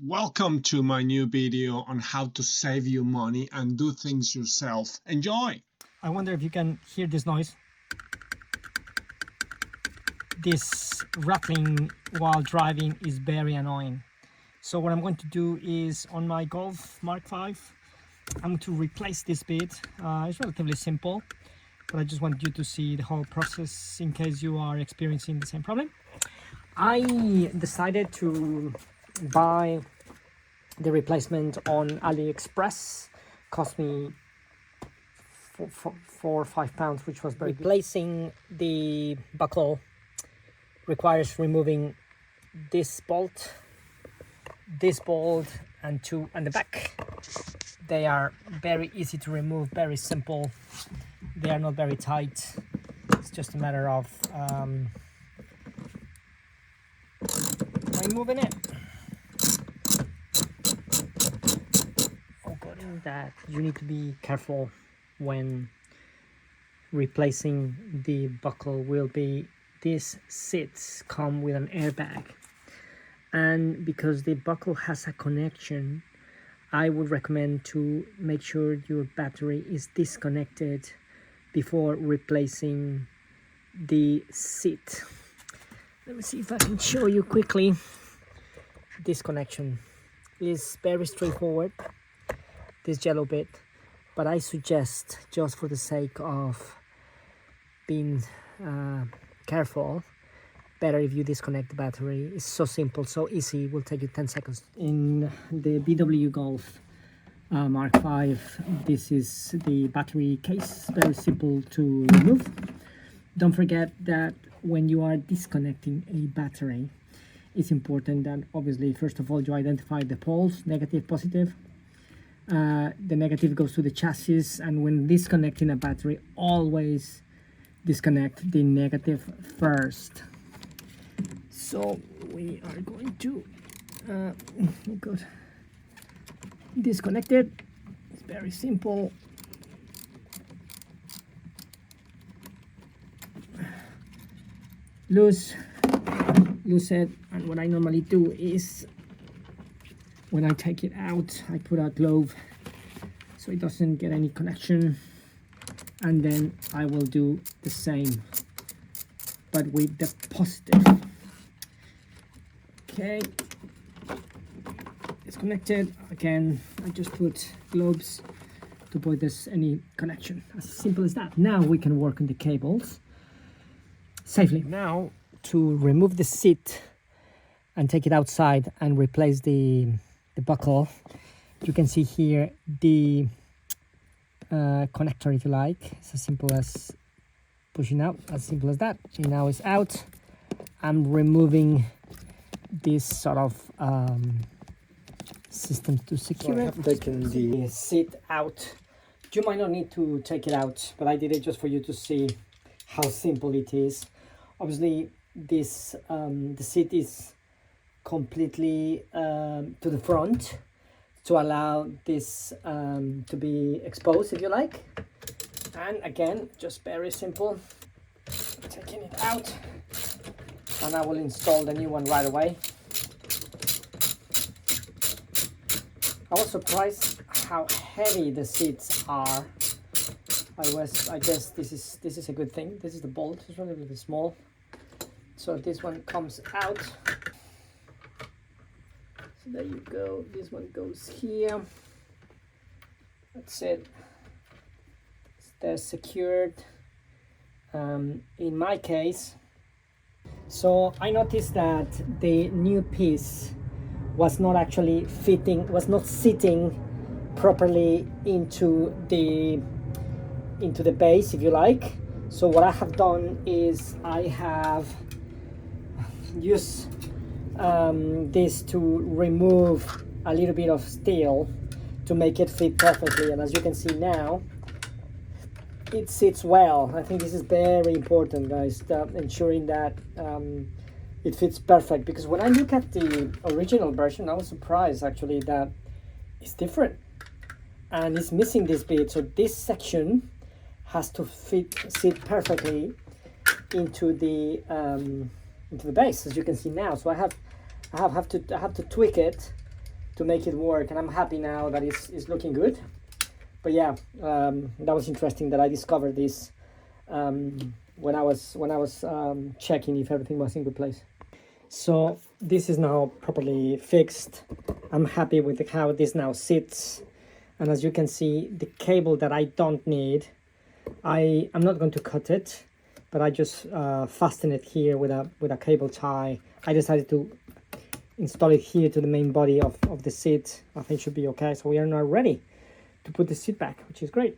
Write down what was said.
Welcome to my new video on how to save you money and do things yourself. Enjoy! I wonder if you can hear this noise. This rattling while driving is very annoying. So what I'm going to do is on my Golf Mk5, I'm going to replace this bit. It's relatively simple, but I just want you to see the whole process in case you are experiencing the same problem. I decided to buy the replacement on AliExpress. Cost me £4 or £5, which was very good. Replacing the buckle requires removing this bolt, and the back. They are very easy to remove, very simple. They are not very tight. It's just a matter of removing it. That you need to be careful when replacing the buckle will be these seats come with an airbag, and because the buckle has a connection, I would recommend to make sure your battery is disconnected before replacing the seat. Let me see if I can show you quickly. This connection is very straightforward, this yellow bit, but I suggest, just for the sake of being careful, better if you disconnect the battery. It's so simple, so easy, it will take you 10 seconds. In the VW Golf Mk5, this is the battery case, very simple to remove. Don't forget that when you are disconnecting a battery, it's important that obviously first of all you identify the poles, negative, positive. The negative goes to the chassis, and when disconnecting a battery, always disconnect the negative first. So we are going to disconnect it. It's very simple. Loose it, and what I normally do is, when I take it out, I put a glove so it doesn't get any connection, and then I will do the same but with the positive. Okay, it's connected. Again, I just put gloves to avoid there's any connection. As simple as that. Now we can work on the cables safely. Now to remove the seat and take it outside and replace the buckle, you can see here the connector, if you like. It's as simple as pushing out, as simple as that. And now it's out. I'm removing this sort of system to secure it. I have taken the seat out. You might not need to take it out, but I did it just for you to see how simple it is. Obviously this the seat is completely to the front to allow this to be exposed, if you like. And again, just very simple, taking it out, and I will install the new one right away. I was surprised how heavy the seats are. I guess this is a good thing. This is the bolt, it's relatively small, so this one comes out. So there you go, this one goes here. That's it. They're secured in my case. So I noticed that the new piece was not actually fitting, was not sitting properly into the base, if you like. So what I have done is I have used this to remove a little bit of steel to make it fit perfectly, and as you can see now, it sits well. I think this is very important, guys, ensuring that it fits perfect, because when I look at the original version, I was surprised actually that it's different and it's missing this bit. So this section has to sit perfectly into the base, as you can see now. So I have to tweak it to make it work, and I'm happy now that it's looking good. But yeah, that was interesting that I discovered this when I was checking if everything was in good place. So this is now properly fixed. I'm happy with how this now sits, and as you can see, the cable that I don't need, I'm not going to cut it, but I just fasten it here with a cable tie. I decided to install it here to the main body of the seat. I think it should be okay. So we are now ready to put the seat back, which is great.